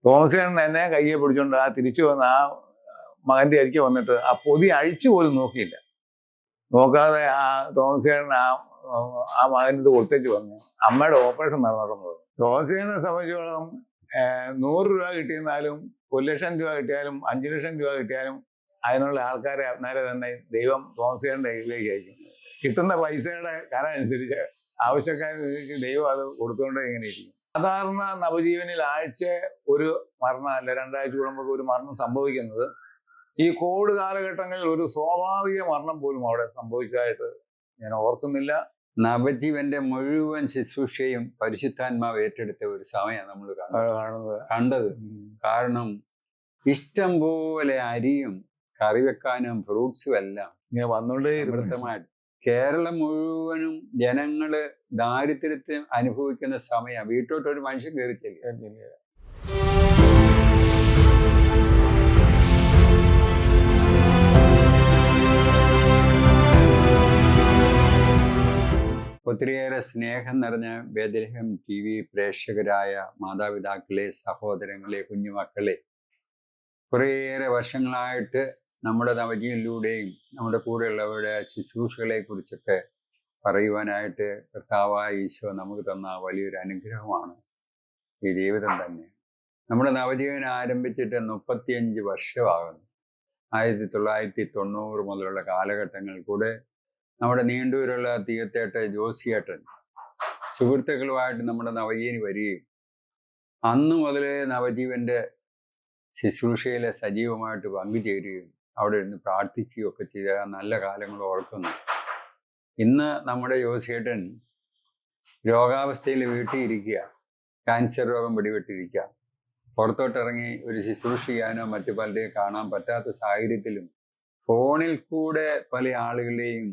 തോമസേട്ടൻ എന്നെ കയ്യെ പിടിച്ചോണ്ട് തിരിച്ചു വന്ന് ആ മകന്റെ അരികെ വന്നിട്ട് ആ പൊതി അഴിച്ചു പോലും നോക്കിയില്ല. നോക്കാതെ ആ തോമസേട്ടൻ ആ മകൻ ഇത് കൊടുത്തേച്ച് പറഞ്ഞു, അമ്മയുടെ ഓപ്പറേഷൻ നടന്നു. തോമസേട്ടനെ സംബന്ധിച്ചോളം 100 രൂപ കിട്ടിയെന്നാലും 1 ലക്ഷം രൂപ കിട്ടിയാലും 5 ലക്ഷം രൂപ കിട്ടിയാലും അതിനുള്ള ആൾക്കാരെ അന്നേരം തന്നെ ദൈവം തോമസേട്ടൻ്റെ കയ്യിലേക്ക് അയക്കും. കിട്ടുന്ന പൈസയുടെ കരം അനുസരിച്ച് ആവശ്യക്കാരനുസരിച്ച് ദൈവം അത് കൊടുത്തുകൊണ്ടേ ഇങ്ങനെ ഇരിക്കും. സാധാരണ നവജീവനിൽ ആഴ്ച ഒരു മരണം അല്ല 2 ആഴ്ച കൂടുമ്പോൾ ഒരു മരണം സംഭവിക്കുന്നത് ഈ കോവിഡ് കാലഘട്ടങ്ങളിൽ ഒരു സ്വാഭാവിക മരണം പോലും അവിടെ സംഭവിച്ചതായിട്ട് ഞാൻ ഓർക്കുന്നില്ല. നവജീവന്റെ മുഴുവൻ ശുശ്രൂഷയും പരിശുദ്ധാത്മാവ് ഏറ്റെടുത്ത ഒരു സമയം നമ്മൾ കണ്ടത്. കാരണം ഇഷ്ടം പോലെ അരിയും കറി വെക്കാനും ഫ്രൂട്ട്സും എല്ലാം വന്നുകൊണ്ടേ വൃത്തമായിട്ട് കേരളം മുഴുവനും ജനങ്ങള് ദാരിദ്ര്യത്തെ അനുഭവിക്കുന്ന സമയം. വീട്ടോട്ട് ഒരു മനുഷ്യൻ കയറി ചെല്ലുക. ഒത്തിരിയേറെ സ്നേഹം നിറഞ്ഞ ബേത്ലഹേം TV പ്രേക്ഷകരായ മാതാപിതാക്കളെ, സഹോദരങ്ങളെ, കുഞ്ഞുമക്കളെ, കുറേയേറെ വർഷങ്ങളായിട്ട് നമ്മുടെ നവജീവനിലൂടെയും നമ്മുടെ കൂടെയുള്ളവരുടെ ശുശ്രൂഷകളെ കുറിച്ചൊക്കെ പറയുവാനായിട്ട് കർത്താവായ ഈശോ നമുക്ക് തന്ന വലിയൊരു അനുഗ്രഹമാണ് ഈ ജീവിതം തന്നെ. നമ്മുടെ നവജീവൻ ആരംഭിച്ചിട്ട് 35 വർഷമാകുന്നു. 1990 മുതലുള്ള കാലഘട്ടങ്ങളിൽ കൂടെ നമ്മുടെ നീണ്ടൂരുള്ള തീയത്തേട്ട ജോസിയേട്ടൻ സുഹൃത്തുക്കളുമായിട്ട് നമ്മുടെ നവജീവനി വരികയും അന്ന് മുതലേ നവജീവന്റെ ശുശ്രൂഷയിലെ സജീവമായിട്ട് പങ്കുചേരുകയും അവിടെ ഇരുന്ന് പ്രാർത്ഥിക്കുകയും ഒക്കെ ചെയ്ത നല്ല കാലങ്ങൾ ഓർക്കുന്നു. ഇന്ന് നമ്മുടെ ജോസിയേട്ടൻ രോഗാവസ്ഥയിൽ വീട്ടിലിരിക്കുക, ക്യാൻസർ രോഗം പിടിപെട്ടിരിക്കുക. പുറത്തോട്ടിറങ്ങി ഒരു ശുശ്രൂഷ ചെയ്യാനോ മറ്റു പലരെയും കാണാൻ പറ്റാത്ത സാഹചര്യത്തിലും ഫോണിൽ കൂടെ പല ആളുകളെയും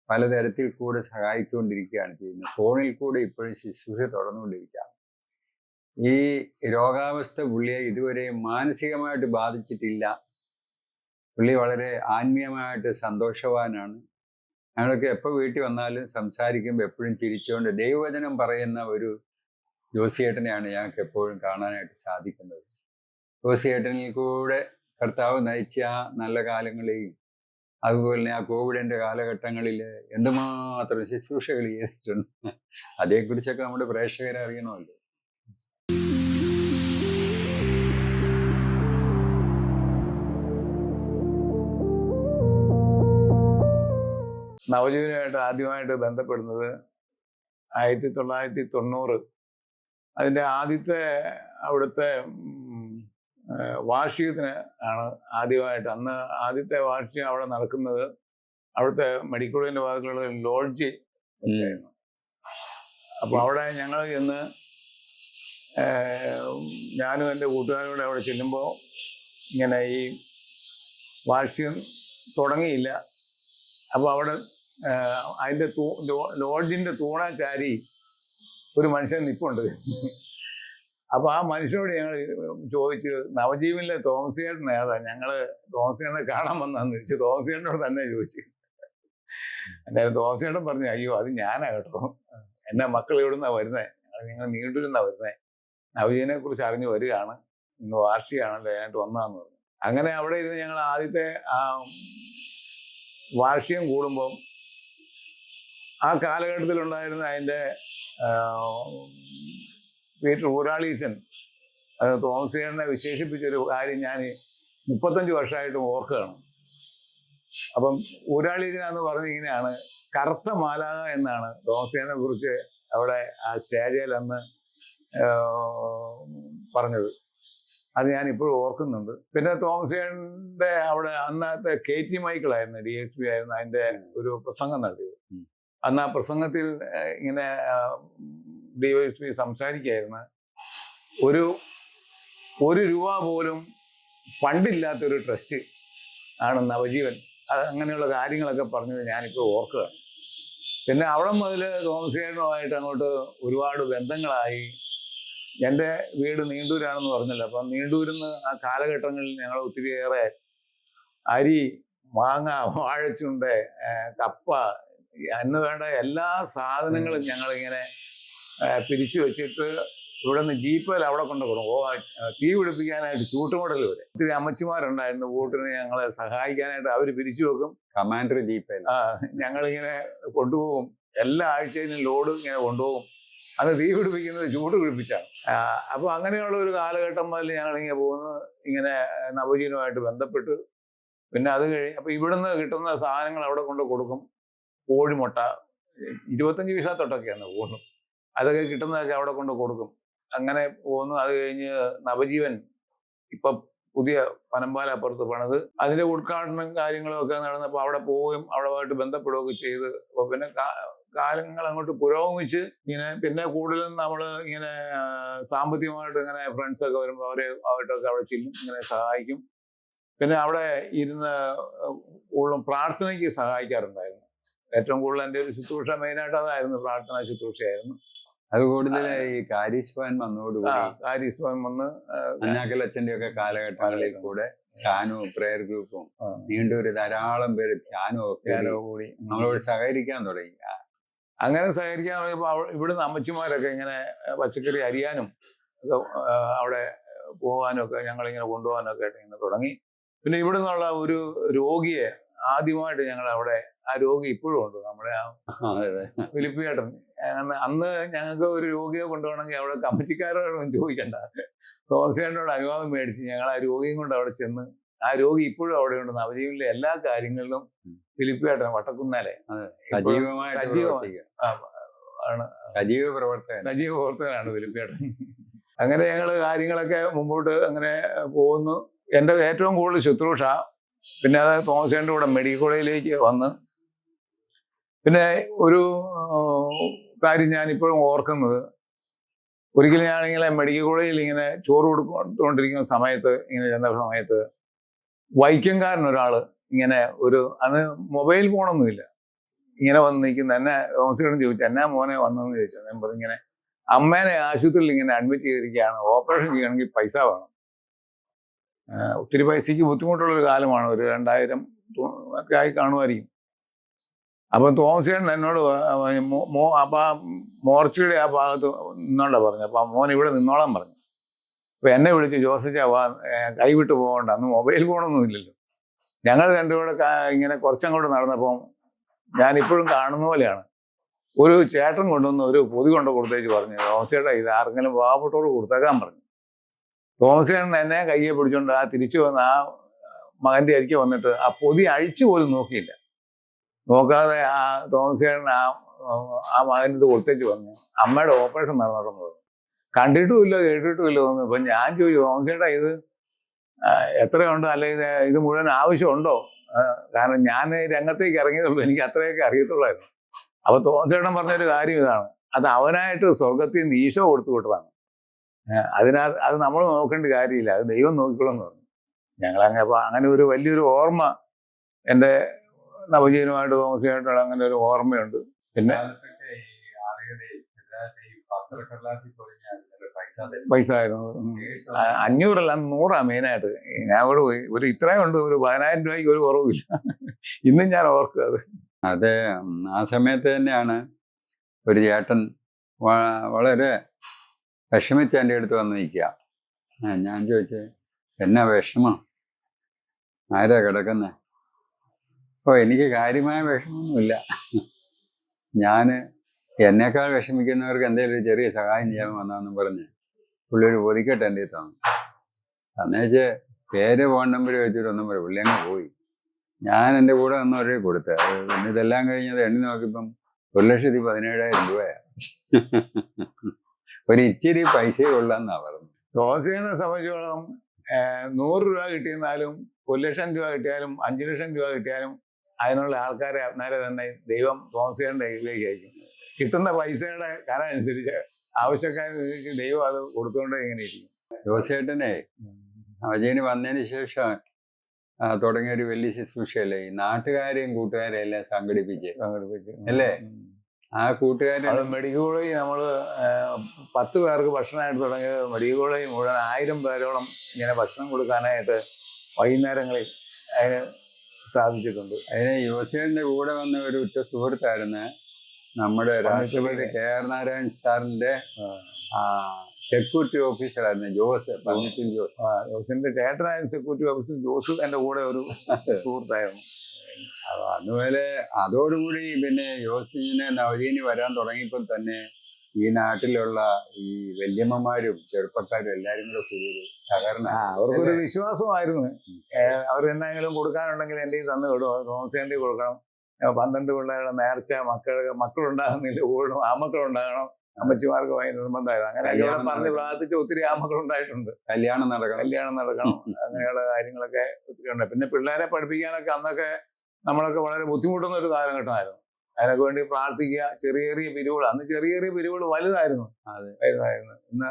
പലതരത്തിൽ കൂടെ സഹായിച്ചുകൊണ്ടിരിക്കുകയാണ് ചെയ്യുന്നത്. ഫോണിൽ കൂടെ ഇപ്പോഴും ശുശ്രൂഷ തുടർന്നുകൊണ്ടിരിക്കുകയാണ്. ഈ രോഗാവസ്ഥ പുള്ളിയെ ഇതുവരെ മാനസികമായിട്ട് ബാധിച്ചിട്ടില്ല. പുള്ളി വളരെ ആത്മീയമായിട്ട് സന്തോഷവാനാണ്. ഞങ്ങളൊക്കെ എപ്പോൾ വീട്ടിൽ വന്നാലും സംസാരിക്കുമ്പോൾ എപ്പോഴും ചിരിച്ചുകൊണ്ട് ദൈവവചനം പറയുന്ന ഒരു ജോസിയേട്ടനെയാണ് ഞങ്ങൾക്ക് എപ്പോഴും കാണാനായിട്ട് സാധിക്കുന്നത്. ജോസിയേട്ടനിൽ കൂടെ കർത്താവ് നയിച്ച ആ നല്ല കാലങ്ങളെയും അതുപോലെ തന്നെ ആ കോവിഡിന്റെ കാലഘട്ടങ്ങളിൽ എന്തുമാത്രം ശുശ്രൂഷകൾ ചെയ്തിട്ടുണ്ട്, അതേക്കുറിച്ചൊക്കെ നമ്മുടെ പ്രേക്ഷകരെ അറിയണമല്ലോ. നവജീവനുമായിട്ട് ആദ്യമായിട്ട് ബന്ധപ്പെടുന്നത് 1990 അതിൻ്റെ ആദ്യത്തെ അവിടുത്തെ വാർഷികത്തിന് ആണ് ആദ്യമായിട്ട്. അന്ന് ആദ്യത്തെ വാർഷികം അവിടെ നടക്കുന്നത് അവിടുത്തെ മെഡിക്കൽ കോളേജിൻ്റെ ഭാഗത്തുള്ള ലോഡ്ജ് വെച്ചായിരുന്നു. അപ്പോൾ അവിടെ ഞങ്ങൾ ചെന്ന് ഞാനും എൻ്റെ കൂട്ടുകാരോടെ അവിടെ ചെല്ലുമ്പോൾ ഇങ്ങനെ ഈ വാർഷികം തുടങ്ങിയില്ല. അപ്പോൾ അവിടെ അതിൻ്റെ ലോഡ്ജിൻ്റെ തൂണാചാരി ഒരു മനുഷ്യൻ നിൽപ്പുണ്ട്. അപ്പോൾ ആ മനുഷ്യനോട് ഞങ്ങൾ ചോദിച്ചു, നവജീവനിലെ തോമസേട്ടൻ ഏതാ, ഞങ്ങൾ തോമസേട്ടനെ കാണാൻ വന്നതെന്ന് ചോദിച്ചു. തോമസേട്ടനോട് തന്നെ ചോദിച്ചു. എന്തായാലും തോമസേട്ടൻ പറഞ്ഞു, അയ്യോ അത് ഞാനാ കേട്ടോ, എൻ്റെ മക്കൾ എവിടുന്നാ വരുന്നത്, നിങ്ങൾ നീണ്ടൂരുന്നാ വരുന്നത്, നവജീവനെ കുറിച്ച് അറിഞ്ഞു വരികയാണ്, ഇന്ന് വാർഷികമാണല്ലോ അതിനായിട്ട് വന്നതെന്ന് പറഞ്ഞു. അങ്ങനെ അവിടെ ഇരുന്ന് ഞങ്ങൾ ആദ്യത്തെ ആ വാർഷികം കൂടുമ്പം ആ കാലഘട്ടത്തിലുണ്ടായിരുന്ന അതിൻ്റെ പീറ്റർ ഊരാളീച്ചൻ തോമസേട്ടനെ വിശേഷിപ്പിച്ചൊരു കാര്യം ഞാൻ 35 വർഷമായിട്ടും ഓർക്കുകയാണ്. അപ്പം ഊരാളീച്ചനാന്ന് പറഞ്ഞ് ഇങ്ങനെയാണ്, കറുത്ത മാലാഖ എന്നാണ് തോമസേട്ടനെ കുറിച്ച് അവിടെ ആ സ്റ്റേജിൽ അന്ന് പറഞ്ഞത്. അത് ഞാൻ ഇപ്പോഴും ഓർക്കുന്നുണ്ട്. പിന്നെ തോമസേട്ടൻ്റെ അവിടെ അന്നത്തെ KT മൈക്കിളായിരുന്നു, DSP ആയിരുന്നു അതിൻ്റെ ഒരു പ്രസംഗം നടത്തിയത്. അന്ന് ആ പ്രസംഗത്തിൽ ഇങ്ങനെ DYSP സംസാരിക്കുകയായിരുന്നു, ഒരു രൂപ പോലും ഫണ്ടില്ലാത്തൊരു ട്രസ്റ്റ് ആണ് നവജീവൻ. അത് അങ്ങനെയുള്ള കാര്യങ്ങളൊക്കെ പറഞ്ഞത് ഞാനിപ്പോൾ ഓർക്കുകയാണ്. പിന്നെ അവിടെ മുതൽ തോമസേട്ടനുമായിട്ട് അങ്ങോട്ട് ഒരുപാട് ബന്ധങ്ങളായി. എൻ്റെ വീട് നീണ്ടൂരാണെന്ന് പറഞ്ഞല്ലോ. അപ്പം നീണ്ടൂരിൽ നിന്ന് ആ കാലഘട്ടങ്ങളിൽ ഞങ്ങൾ ഒത്തിരിയേറെ അരി, മാങ്ങ, വാഴച്ചുണ്ട്, കപ്പ എന്ന് വേണ്ട എല്ലാ സാധനങ്ങളും ഞങ്ങളിങ്ങനെ പിരിച്ചു വെച്ചിട്ട് ഇവിടെ നിന്ന് ജീപ്പിൽ അവിടെ കൊണ്ട് കൊടുക്കും. തീ പിടിപ്പിക്കാനായിട്ട് ചൂട്ടുമുടൽ വരെ ഒത്തിരി അമ്മച്ചിമാരുണ്ടായിരുന്നു വോട്ടിന് ഞങ്ങളെ സഹായിക്കാനായിട്ട്. അവർ പിരിച്ചു വെക്കും. കമാൻഡർ ജീപ്പിൽ ഞങ്ങളിങ്ങനെ കൊണ്ടുപോകും. എല്ലാ ആഴ്ചയിലും ലോഡ് ഇങ്ങനെ കൊണ്ടുപോകും. അത് തീ പിടിപ്പിക്കുന്നത് ചൂട് പിടിപ്പിച്ചാണ്. അപ്പോൾ അങ്ങനെയുള്ള ഒരു കാലഘട്ടം മുതൽ ഞങ്ങളിങ്ങനെ പോകുന്നു, ഇങ്ങനെ നവജീവനുമായിട്ട് ബന്ധപ്പെട്ട്. പിന്നെ അത് കഴിഞ്ഞ് അപ്പോൾ ഇവിടുന്ന് കിട്ടുന്ന സാധനങ്ങൾ അവിടെ കൊണ്ട് കൊടുക്കും. കോഴിമുട്ട 25 പൈസ തൊട്ടൊക്കെയാണ് പോകുന്നു. അതൊക്കെ കിട്ടുന്നതൊക്കെ അവിടെ കൊണ്ട് കൊടുക്കും. അങ്ങനെ പോകുന്നു. അത് കഴിഞ്ഞ് നവജീവൻ ഇപ്പം പുതിയ പനമ്പാലപ്പുറത്ത് പണിത് അതിൻ്റെ ഉദ്ഘാടനം കാര്യങ്ങളും ഒക്കെ നടന്നപ്പോൾ അവിടെ പോവുകയും അവിടെയായിട്ട് ബന്ധപ്പെടുകയൊക്കെ ചെയ്ത്. അപ്പോൾ പിന്നെ കാലങ്ങൾ അങ്ങോട്ട് പുരോഗമിച്ച് ഇങ്ങനെ പിന്നെ കൂടുതലും നമ്മൾ ഇങ്ങനെ സാമ്പത്തികമായിട്ട് ഇങ്ങനെ ഫ്രണ്ട്സൊക്കെ വരുമ്പോൾ ആയിട്ടൊക്കെ അവിടെ ചെല്ലും, ഇങ്ങനെ സഹായിക്കും. പിന്നെ അവിടെ ഇരുന്ന് കൂടുതലും പ്രാർത്ഥനയ്ക്ക് സഹായിക്കാറുണ്ടായിരുന്നു. ഏറ്റവും കൂടുതൽ എൻ്റെ ഒരു ശുശ്രൂഷ മെയിനായിട്ട് അതായിരുന്നു, പ്രാർത്ഥനാ ശുശ്രൂഷയായിരുന്നു. അത് കൂടുതൽ ഈ കാരീസ്വാൻ വന്നോടുകൂടി കാരീസ്വാൻ വന്ന് അച്ഛൻ്റെ ഒക്കെ കാലഘട്ടങ്ങളിൽ കൂടെ ധ്യാനവും പ്രയർ ഗ്രൂപ്പും നീണ്ടൊരു ധാരാളം പേര് ധ്യാനവും കൂടി നമ്മളോട് സഹകരിക്കാൻ തുടങ്ങി. അങ്ങനെ സഹകരിക്കാൻ തുടങ്ങിയപ്പോൾ ഇവിടുന്ന് അമ്മച്ചിമാരൊക്കെ ഇങ്ങനെ പച്ചക്കറി അരിയാനും ഒക്കെ അവിടെ പോകാനും ഒക്കെ ഞങ്ങളിങ്ങനെ കൊണ്ടുപോകാനൊക്കെ ആയിട്ട് ഇങ്ങനെ തുടങ്ങി. പിന്നെ ഇവിടെ നിന്നുള്ള ഒരു രോഗിയെ ആദ്യമായിട്ട് ഞങ്ങൾ അവിടെ, ആ രോഗി ഇപ്പോഴും ഉണ്ട്, നമ്മുടെ ആ ഫിലിപ്പിയേട്ടൻ. അന്ന് ഞങ്ങൾക്ക് ഒരു രോഗിയെ കൊണ്ടുപോകണമെങ്കിൽ അവിടെ കമ്മിറ്റിക്കാരോടൊന്നും ചോദിക്കണ്ട, തോമസേട്ടനോട് അനുവാദം മേടിച്ച് ഞങ്ങൾ ആ രോഗിയും കൊണ്ട് അവിടെ ചെന്ന്, ആ രോഗി ഇപ്പോഴും അവിടെ ഉണ്ട്. നവജീവനിലെ എല്ലാ കാര്യങ്ങളിലും ഫിലിപ്പിയേട്ടൻ വട്ടക്കുന്നാലെ സജീവ പ്രവർത്തകനാണ് ഫിലിപ്പിയേട്ടൻ. അങ്ങനെ ഞങ്ങൾ കാര്യങ്ങളൊക്കെ മുമ്പോട്ട് അങ്ങനെ പോകുന്നു. എൻ്റെ ഏറ്റവും കൂടുതൽ ശുശ്രൂഷ പിന്നെ അത് തോമസേട്ടൻ്റെ കൂടെ മെഡിക്കൽ കോളേജിലേക്ക് വന്ന്. പിന്നെ ഒരു കാര്യം ഞാനിപ്പോഴും ഓർക്കുന്നത്, ഒരിക്കലും ഞാനിങ്ങനെ മെഡിക്കൽ കോളേജിൽ ഇങ്ങനെ ചോറ് കൊടുത്തുകൊണ്ടിരിക്കുന്ന സമയത്ത്, ഇങ്ങനെ ചെന്ന സമയത്ത് വൈക്കംകാരനൊരാൾ ഇങ്ങനെ അന്ന് മൊബൈൽ ഫോണൊന്നുമില്ല, ഇങ്ങനെ വന്ന് നിൽക്കുന്ന എന്നെ തോമസേട്ടൻ ചോദിച്ചു, എന്നാ മോനെ വന്നതെന്ന് ചോദിച്ചാൽ ഞാൻ പറഞ്ഞു, ഇങ്ങനെ അമ്മേനെ ആശുപത്രിയിൽ ഇങ്ങനെ അഡ്മിറ്റ് ചെയ്തിരിക്കുകയാണ്, ഓപ്പറേഷൻ ചെയ്യണമെങ്കിൽ പൈസ വേണം. ഒത്തിരി പൈസയ്ക്ക് ബുദ്ധിമുട്ടുള്ളൊരു കാലമാണ്, ഒരു 2000 ഒക്കെ ആയി കാണുമായിരിക്കും. അപ്പം തോമസേട്ടൻ എന്നോട് അപ്പം ആ മോർച്ചയുടെ ആ ഭാഗത്ത് നിന്നോണ്ടാ പറഞ്ഞു. അപ്പം മോൻ ഇവിടെ നിന്നോളാൻ പറഞ്ഞു. അപ്പം എന്നെ വിളിച്ച്, ജോസച്ചാ കൈവിട്ട് പോകണ്ട, അന്ന് മൊബൈൽ ഫോണൊന്നും ഇല്ലല്ലോ. ഞങ്ങൾ രണ്ടുകൂടെ ഇങ്ങനെ കുറച്ചങ്ങോട്ട് നടന്നപ്പം ഞാനിപ്പോഴും കാണുന്ന പോലെയാണ്, ഒരു ചേട്ടൻ കൊണ്ടുവന്ന് ഒരു പൊതി കൊണ്ട് കൊടുത്തേച്ച് പറഞ്ഞു, തോമസേട്ടാ ഇത് ആർക്കെങ്കിലും പാവപ്പെട്ടോട് കൊടുത്തേക്കാൻ പറഞ്ഞു. തോമസേട്ടൻ എന്നെ കയ്യെ പിടിച്ചോണ്ട് തിരിച്ചു വന്ന് ആ മകൻ്റെ അരികെ വന്നിട്ട് ആ പൊതി അഴിച്ചു പോലും നോക്കിയില്ല. നോക്കാതെ ആ തോമസേട്ടൻ ആ മകനിത് കൊടുത്തേച്ച് പറഞ്ഞു, അമ്മയുടെ ഓപ്പറേഷൻ നടന്നിട്ടെന്ന് പറഞ്ഞു. കണ്ടിട്ടുമില്ല കേട്ടിട്ടുമില്ല തോന്നുന്നു. ഇപ്പം ഞാൻ ചോദിച്ചു, തോമസേട്ടാ ഇത് എത്രയുണ്ട്, അല്ലെങ്കിൽ ഇത് മുഴുവൻ ആവശ്യമുണ്ടോ? കാരണം ഞാൻ രംഗത്തേക്ക് ഇറങ്ങിയതുള്ളൂ, എനിക്ക് അത്രയൊക്കെ അറിയത്തുള്ളായിരുന്നു. അപ്പോൾ തോമസേട്ടൻ പറഞ്ഞൊരു കാര്യം ഇതാണ്, അത് അവനായിട്ട് സ്വർഗത്തിൽ നിന്ന് ഈശോ കൊടുത്തു വിട്ടതാണ്. അത് നമ്മൾ നോക്കേണ്ട കാര്യമില്ല, അത് ദൈവം നോക്കിക്കോളെന്ന് പറഞ്ഞു. ഞങ്ങളങ്ങനെ അപ്പോൾ അങ്ങനെ ഒരു വലിയൊരു ഓർമ്മ എൻ്റെ നവജീവനുമായിട്ട് തോമസേട്ടനോട് അങ്ങനെ ഒരു ഓർമ്മയുണ്ട്. പിന്നെ പൈസ ആയിരുന്നു 500 അല്ല 100 മെയിനായിട്ട്. ഞാൻ ഇവിടെ ഒരു ഇത്രയും ഉണ്ട്, ഒരു 10,000 രൂപയ്ക്ക് ഒരു കുറവില്ല. ഇന്നും ഞാൻ ഓർക്കുക അത്. അതെ, ആ സമയത്ത് തന്നെയാണ് ഒരു ചേട്ടൻ വളരെ വിഷമിച്ച് എൻ്റെ അടുത്ത് വന്ന് നിൽക്കുക. ഞാൻ ചോദിച്ചു, എന്നാ വിഷമം, ആരാ കിടക്കുന്നത്? എനിക്ക് കാര്യമായ വിഷമമൊന്നുമില്ല, ഞാൻ എന്നേക്കാൾ വിഷമിക്കുന്നവർക്ക് എന്തെങ്കിലും ഒരു ചെറിയ സഹായം ചെയ്യാൻ വന്നാന്നും പറഞ്ഞ് പുള്ളി ഒരു പൊതിക്കെട്ട് എൻ്റെ തന്നു. അന്നേച്ച് പേര് ഫോൺ നമ്പർ വെച്ചിട്ടൊന്നും പറയും, പുള്ളി അങ്ങ് പോയി. ഞാൻ എൻ്റെ കൂടെ വന്നവരെ കൊടുത്തത്. പിന്നെ ഇതെല്ലാം കഴിഞ്ഞത് എണ്ണി നോക്കിയപ്പം 1,17,000 രൂപയാണ്. ഒരു ഇച്ചിരി പൈസയെ ഉള്ളെന്നാ പറഞ്ഞു. തോമസേനെ സംബന്ധിച്ചോളം 100 രൂപ കിട്ടിയെന്നാലും 1,00,000 രൂപ കിട്ടിയാലും 5,00,000 രൂപ കിട്ടിയാലും അതിനുള്ള ആൾക്കാരെ അന്നേരം തന്നെ ദൈവം തോമസേൻ്റെ കയ്യിലേക്ക് അയക്കും. കിട്ടുന്ന പൈസയുടെ കരം അനുസരിച്ച് ആവശ്യക്കാരനുസരിച്ച് ദൈവം അത് കൊടുത്തുകൊണ്ട് ഇങ്ങനെ ഇരിക്കും. ജോസേട്ടനെ അജയന് വന്നതിന് ശേഷം തുടങ്ങിയ ഒരു വലിയ ശുശ്രൂഷയല്ലേ ഈ നാട്ടുകാരെയും കൂട്ടുകാരെയും എല്ലാം സംഘടിപ്പിച്ച് അല്ലേ? ആ കൂട്ടുകാരെ മെഡിക്കൽ കോളേജ് നമ്മൾ 10 പേർക്ക് ഭക്ഷണമായിട്ട് തുടങ്ങിയത് മെഡിക്കൽ കോളേജ് മുഴുവൻ 1000 പേരോളം ഇങ്ങനെ ഭക്ഷണം കൊടുക്കാനായിട്ട് വൈകുന്നേരങ്ങളിൽ അതിന് സാധിച്ചിട്ടുണ്ട്. അതിന് യുവസേന്റെ കൂടെ വന്ന ഒരു ഉറ്റ സുഹൃത്തായിരുന്നു നമ്മുടെ രാഷ്ട്രപതി KR നാരായൺ സാറിന്റെ സെക്യൂരിറ്റി ഓഫീസറായിരുന്നു ജോസ്, പന്നിത്തിൽ ജോസ്. ജോസിന്റെ ചേട്ടനായിരുന്നു സെക്യൂരിറ്റി ഓഫീസർ. ജോസ് എന്റെ കൂടെ ഒരു സുഹൃത്തായിരുന്നു. അതുപോലെ അതോടുകൂടി പിന്നെ ജോസിന് നവജീവനി വരാൻ തുടങ്ങിയപ്പോൾ തന്നെ ഈ നാട്ടിലുള്ള ഈ വല്യമ്മമാരും ചെറുപ്പക്കാരും എല്ലാരും കൂടെ കൂടി ഒരു സഹകരണം. അവർക്കൊരു വിശ്വാസമായിരുന്നു. അവർ എന്തെങ്കിലും കൊടുക്കാനുണ്ടെങ്കിൽ എൻ്റെ തന്നു വിടും. തോമസേണ്ടി കൊടുക്കണം, 12 പിള്ളേരുടെ നേർച്ച, മക്കളുണ്ടാകുന്നില്ല, ഊഴം ആമക്കളുണ്ടാകണം, അമ്മച്ചിമാർക്ക് ഭയങ്കര നിർബന്ധമായിരുന്നു. അങ്ങനെയൊക്കെ പറഞ്ഞ് പ്രാർത്ഥിച്ച് ഒത്തിരി ആമക്കളുണ്ടായിട്ടുണ്ട്. കല്യാണം നടക്കണം അങ്ങനെയുള്ള കാര്യങ്ങളൊക്കെ ഒത്തിരി ഉണ്ട്. പിന്നെ പിള്ളേരെ പഠിപ്പിക്കാനൊക്കെ അന്നൊക്കെ നമ്മളൊക്കെ വളരെ ബുദ്ധിമുട്ടുന്ന ഒരു കാലഘട്ടമായിരുന്നു. അതിനൊക്കെ വേണ്ടി പ്രാർത്ഥിക്കുക. ചെറിയ പിരിവുകൾ, അന്ന് ചെറിയ പിരിവുകൾ വലുതായിരുന്നു. ഇന്ന്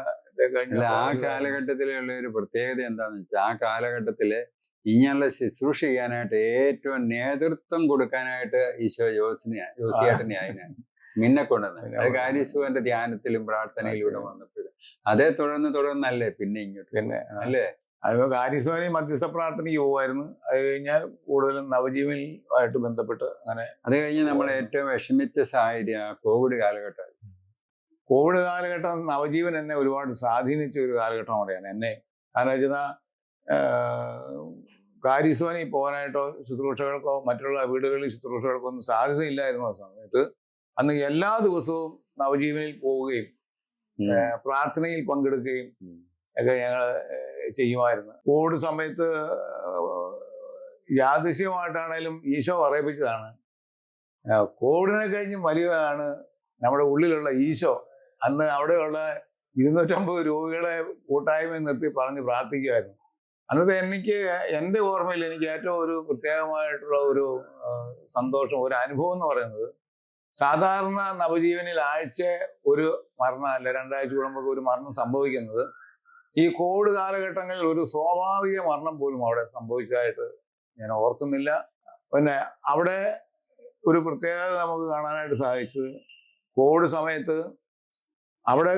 ആ കാലഘട്ടത്തിലുള്ള ഒരു പ്രത്യേകത എന്താണെന്ന് വെച്ചാൽ, ആ കാലഘട്ടത്തില് ഇങ്ങനെയുള്ള ശുശ്രൂഷ ചെയ്യാനായിട്ട് ഏറ്റവും നേതൃത്വം കൊടുക്കാനായിട്ട് ഈശോ ജോസിയേട്ടനെ അതിനാണ് മിന്നെ കൊണ്ടുവന്നത്. അത് കാര്യസുഖന്റെ ധ്യാനത്തിലും പ്രാർത്ഥനയിലൂടെ വന്നപ്പോഴും അതേ തുടർന്നല്ലേ പിന്നെ ഇങ്ങോട്ട് അല്ലേ. അത് കാര്യസ്വാമി മധ്യസ്ഥ പ്രാർത്ഥനയ്ക്ക് പോകുമായിരുന്നു. അത് കഴിഞ്ഞാൽ കൂടുതലും നവജീവനുമായിട്ട് ബന്ധപ്പെട്ട് അങ്ങനെ. അത് കഴിഞ്ഞ് നമ്മൾ ഏറ്റവും വിഷമിച്ച സാഹചര്യം കോവിഡ് കാലഘട്ടമായിരുന്നു. കോവിഡ് കാലഘട്ടം നവജീവൻ എന്നെ ഒരുപാട് സ്വാധീനിച്ച ഒരു കാലഘട്ടം കൂടെയാണ് എന്നെ. കാരണം വെച്ചാൽ കാര്യസ്വാമി പോകാനായിട്ടോ ശുശ്രൂഷകൾക്കോ മറ്റുള്ള വീടുകളിൽ ശുശ്രൂഷകൾക്കോ ഒന്നും സാധ്യതയില്ലായിരുന്നു. ആ സമയത്ത് അന്ന് എല്ലാ ദിവസവും നവജീവനിൽ പോവുകയും പ്രാർത്ഥനയിൽ പങ്കെടുക്കുകയും ഒക്കെ ഞങ്ങൾ ചെയ്യുമായിരുന്നു. കോവിഡ് സമയത്ത് യാദൃശ്യമായിട്ടാണേലും ഈശോ പറയിപ്പിച്ചതാണ്, കോവിഡിനെ കഴിഞ്ഞും വലിയവനാണ് നമ്മുടെ ഉള്ളിലുള്ള ഈശോ. അന്ന് അവിടെയുള്ള 250 രോഗികളെ കൂട്ടായ്മ നിർത്തി പറഞ്ഞ് പ്രാർത്ഥിക്കുമായിരുന്നു. അന്നത്തെ എൻ്റെ ഓർമ്മയിൽ എനിക്ക് ഏറ്റവും ഒരു പ്രത്യേകമായിട്ടുള്ള ഒരു സന്തോഷം, ഒരു അനുഭവം എന്ന് പറയുന്നത്, സാധാരണ നവജീവനിൽ ആഴ്ച ഒരു മരണം അല്ല 2 ആഴ്ച കൂടുമ്പോൾ ഒരു മരണം സംഭവിക്കുന്നത്, ഈ കോവിഡ് കാലഘട്ടങ്ങളിൽ ഒരു സ്വാഭാവിക മരണം പോലും അവിടെ സംഭവിച്ചതായിട്ട് ഞാൻ ഓർക്കുന്നില്ല. പിന്നെ അവിടെ ഒരു പ്രത്യേകത നമുക്ക് കാണാനായിട്ട് സാധിച്ചത്, കോവിഡ് സമയത്ത് അവിടെ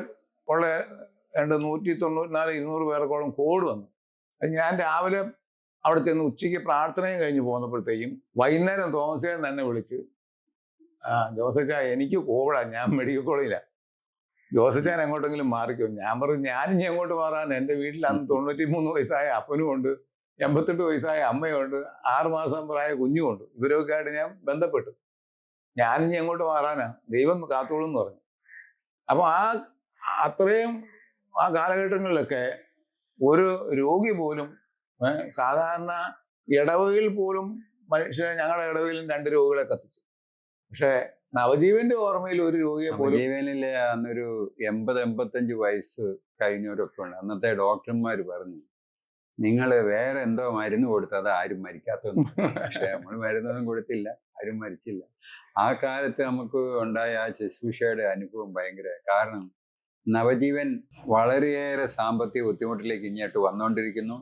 ഉള്ള 194-200 പേർക്കോളം കോവിഡ് വന്നു. അത് ഞാൻ രാവിലെ അവിടെ ചെന്ന് ഉച്ചയ്ക്ക് പ്രാർത്ഥനയും കഴിഞ്ഞ് പോന്നപ്പോഴത്തേക്കും വൈകുന്നേരം തോമസേട്ടൻ എന്നെ വിളിച്ച്, ജോസച്ചാ എനിക്ക് കോവിഡാണ്, ഞാൻ മെഡിക്കൽ കോളേജിലാണ്, ജോസച്ചാൻ എങ്ങോട്ടെങ്കിലും മാറിക്കോ. ഞാൻ പറഞ്ഞു ഞാനിനി എങ്ങോട്ട് മാറാൻ, എൻ്റെ വീട്ടിൽ അന്ന് 93 വയസ്സായ അപ്പനും ഉണ്ട്, 88 വയസ്സായ അമ്മയുണ്ട്, 6 മാസം പ്രായ കുഞ്ഞുമുണ്ട്. ഇവരൊക്കെ ആയിട്ട് ഞാൻ ബന്ധപ്പെട്ടു. ഞാനിനി എങ്ങോട്ട് മാറാനാ, ദൈവം കാത്തോളും എന്ന് പറഞ്ഞു. അപ്പോൾ അത്രയും ആ കാലഘട്ടങ്ങളിലൊക്കെ ഒരു രോഗി പോലും, സാധാരണ ഇടവകയിൽ പോലും മനുഷ്യനെ, ഞങ്ങളുടെ ഇടവകയിലും 2 രോഗികളെ കത്തിച്ചു. പക്ഷെ നവജീവന്റെ ഓർമ്മയിൽ ഒരു രോഗിയെ പോലും. നവജീവനിലെ അന്നൊരു 80-85 വയസ്സ് കഴിഞ്ഞവരൊക്കെ ഉണ്ട്. അന്നത്തെ ഡോക്ടർമാർ പറഞ്ഞു, നിങ്ങൾ വേറെ എന്തോ മരുന്ന് കൊടുത്തത് ആരും മരിക്കാത്തൊന്നും. പക്ഷെ നമ്മൾ മരുന്നൊന്നും കൊടുത്തില്ല, ആരും മരിച്ചില്ല. ആ കാലത്ത് നമുക്ക് ഉണ്ടായ ആ ശുശ്രൂഷയുടെ അനുഭവം ഭയങ്കര. കാരണം നവജീവൻ വളരെയേറെ സാമ്പത്തിക ബുദ്ധിമുട്ടിലേക്ക് ഇങ്ങോട്ട് വന്നുകൊണ്ടിരിക്കുന്നു.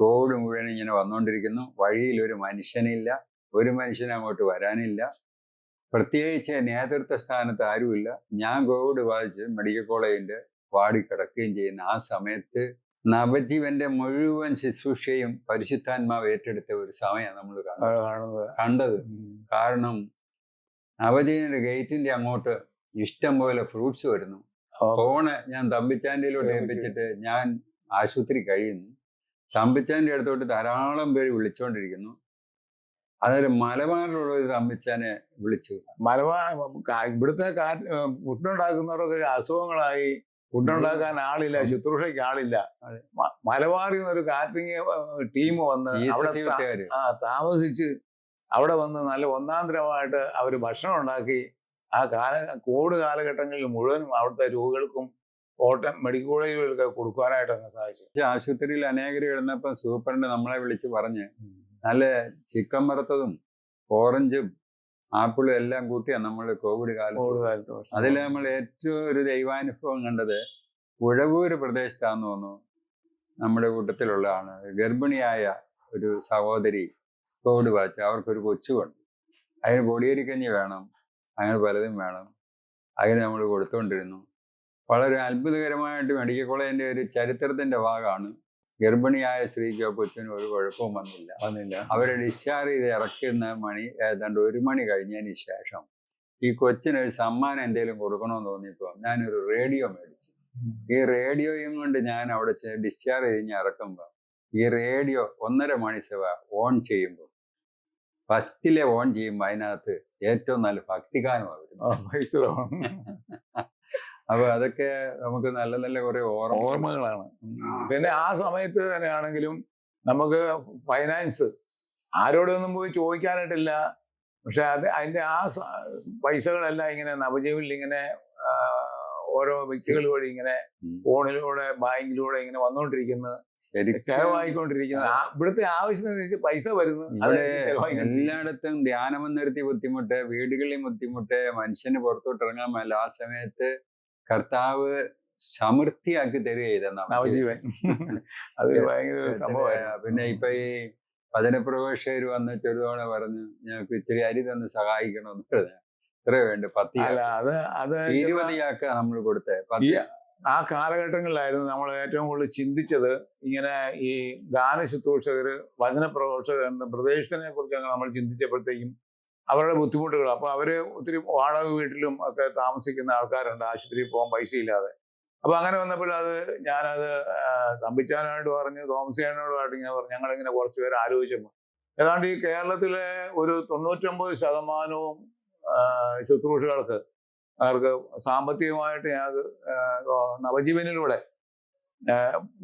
കോവിഡ് മുഴുവൻ ഇങ്ങനെ വന്നുകൊണ്ടിരിക്കുന്നു. വഴിയിൽ ഒരു മനുഷ്യനില്ല, ഒരു മനുഷ്യൻ അങ്ങോട്ട് വരാനില്ല. പ്രത്യേകിച്ച് നേതൃത്വ സ്ഥാനത്ത് ആരുമില്ല. ഞാൻ കോവിഡ് ബാധിച്ച് മെഡിക്കൽ കോളേജിന്റെ വാർഡിൽ കിടക്കുകയും ചെയ്യുന്ന ആ സമയത്ത് നവജീവന്റെ മുഴുവൻ ശുശ്രൂഷയും പരിശുദ്ധാത്മാവ് ഏറ്റെടുത്ത ഒരു സമയമാണ് നമ്മൾ കണ്ടത്. കാരണം നവജീവന്റെ ഗേറ്റിന്റെ അങ്ങോട്ട് ഇഷ്ടം പോലെ ഫ്രൂട്ട്സ് വരുന്നു. ഫോണ് ഞാൻ തമ്പിച്ചാൻ്റെയിലോട്ട് ഏൽപ്പിച്ചിട്ട് ഞാൻ ആശുപത്രി കഴിയുന്നു. തമ്പിച്ചാൻ്റെ അടുത്തോട്ട് ധാരാളം പേര് വിളിച്ചുകൊണ്ടിരിക്കുന്നു. അതൊരു മലബാറിലുള്ള ഒരു തമ്പിച്ചാനെ വിളിച്ചു. ഇവിടുത്തെ ഫുഡുണ്ടാക്കുന്നവരൊക്കെ അസുഖങ്ങളായി, ഫുഡുണ്ടാക്കാൻ ആളില്ല, ശുശ്രൂഷയ്ക്ക് ആളില്ല. മലബാറിൽ നിന്നൊരു കാറ്ററിംഗ് ടീം വന്ന് അവിടെ താമസിച്ച് അവിടെ വന്ന് നല്ല ഒന്നാന്തരമായിട്ട് അവർ ഭക്ഷണം ഉണ്ടാക്കി ആ കോവിഡ് കാലഘട്ടങ്ങളിൽ മുഴുവൻ അവിടുത്തെ രോഗികൾക്കും കോട്ടയം മെഡിക്കൽ കോളേജുകൾക്ക് കൊടുക്കാനായിട്ട് അങ്ങ് സാധിച്ചു. ആശുപത്രിയിൽ അനേകർ കിടന്നപ്പോൾ സൂപ്രണ്ട് നമ്മളെ വിളിച്ച് പറഞ്ഞ്, നല്ല ചിക്കൻ വറുത്തതും ഓറഞ്ചും ആപ്പിളും എല്ലാം കൂട്ടിയാണ് നമ്മൾ കോവിഡ് കാലത്ത്. അതിൽ നമ്മൾ ഏറ്റവും ഒരു ദൈവാനുഭവം കണ്ടത് ഉഴവൂര് പ്രദേശത്താന്ന് തോന്നുന്നു. നമ്മുടെ കൂട്ടത്തിലുള്ളതാണ്, ഗർഭിണിയായ ഒരു സഹോദരി കോവിഡ് ബാധിച്ചു. അവർക്കൊരു കൊച്ചുണ്ട്. അതിന് പൊടിയരിക്കഞ്ഞി വേണം, അങ്ങനെ പലതും വേണം. അതിന് നമ്മൾ കൊടുത്തുകൊണ്ടിരുന്നു. വളരെ അത്ഭുതകരമായിട്ട് മെഡിക്കൽ കോളേജിന്റെ ഒരു ചരിത്രത്തിന്റെ ഭാഗമാണ്. ഗർഭിണിയായ സ്ത്രീക്കോ കൊച്ചിനോ ഒരു കുഴപ്പവും വന്നില്ല. അവരെ ഡിസ്ചാർജ് ചെയ്ത് ഇറക്കുന്ന ഏതാണ്ട് 1 മണി കഴിഞ്ഞതിന് ശേഷം ഈ കൊച്ചിനൊരു സമ്മാനം എന്തെങ്കിലും കൊടുക്കണമെന്ന് തോന്നിയപ്പോൾ ഞാനൊരു റേഡിയോ മേടിച്ചു. ഈ റേഡിയോയും കൊണ്ട് ഞാൻ അവിടെ ഡിസ്ചാർജ് കഴിഞ്ഞ് ഇറക്കുമ്പോൾ ഈ റേഡിയോ 1.5 മണിസഭ ഓൺ ചെയ്യുമ്പോൾ ഫസ്റ്റിലെ ഓൺ ചെയ്യുമ്പോൾ അതിനകത്ത് ഏറ്റവും നല്ല ഭക്തിഗാനമാണ് അപ്പൊ അതൊക്കെ നമുക്ക് നല്ല നല്ല കുറെ ഓർമ്മകളാണ്. പിന്നെ ആ സമയത്ത് തന്നെയാണെങ്കിലും നമുക്ക് ഫൈനാൻസ് ആരോടൊന്നും പോയി ചോദിക്കാനായിട്ടില്ല. പക്ഷെ അതിന്റെ ആ പൈസകളെല്ലാം ഇങ്ങനെ നവജീവനിൽ ഇങ്ങനെ ഓരോ വ്യക്തികൾ വഴി ഇങ്ങനെ ഫോണിലൂടെ ബാങ്കിലൂടെ ഇങ്ങനെ വന്നുകൊണ്ടിരിക്കുന്നത്, ചെലവായിക്കൊണ്ടിരിക്കുന്നത്. ഇവിടുത്തെ ആവശ്യത്തിനനുസരിച്ച് പൈസ വരുന്നു. എല്ലായിടത്തും ധ്യാനം നിർത്തി ബുദ്ധിമുട്ട്, വീടുകളിൽ ബുദ്ധിമുട്ട്, മനുഷ്യന് പുറത്തോട്ട് ഇറങ്ങാൻ മേല. ആ സമയത്ത് കർത്താവ് സമൃദ്ധിയാക്കി തരികയായിരുന്നു നവജീവൻ. അതൊരു ഭയങ്കര സംഭവമായിരുന്നു. പിന്നെ ഇപ്പൊ ഈ വചനപ്രഭാഷകർ വന്ന് ചെറുതോണ പറഞ്ഞു ഞങ്ങൾക്ക് ഇച്ചിരി അരി തന്ന് സഹായിക്കണമെന്ന് പറഞ്ഞു. ഇത്ര വേണ്ട 20 നമ്മൾ കൊടുത്തേ. ആ കാലഘട്ടങ്ങളിലായിരുന്നു നമ്മൾ ഏറ്റവും കൂടുതൽ ചിന്തിച്ചത് ഇങ്ങനെ ഈ ഗാന ശുശ്രൂഷകര്, വചനപ്രഭാഷകർ എന്ന പ്രദേശത്തിനെ കുറിച്ച് നമ്മൾ ചിന്തിച്ചപ്പോഴത്തേക്കും അവരുടെ ബുദ്ധിമുട്ടുകൾ. അപ്പൊ അവര് ഒത്തിരി വാടക വീട്ടിലും ഒക്കെ താമസിക്കുന്ന ആൾക്കാരുണ്ട്, ആശുപത്രിയിൽ പോകാൻ പൈസയില്ലാതെ. അപ്പൊ അങ്ങനെ വന്നപ്പോൾ ഞാനത് തമ്പിച്ചാനായിട്ട് പറഞ്ഞു, തോമസിയാനോടുമായിട്ട് ഞാൻ പറഞ്ഞു, ഞങ്ങളിങ്ങനെ കുറച്ച് പേര് ആലോചിച്ചപ്പോൾ ഏതാണ്ട് ഈ കേരളത്തിലെ ഒരു 99% ശുശ്രൂഷകൾക്ക് അവർക്ക് സാമ്പത്തികമായിട്ട് ഞങ്ങൾക്ക് നവജീവനിലൂടെ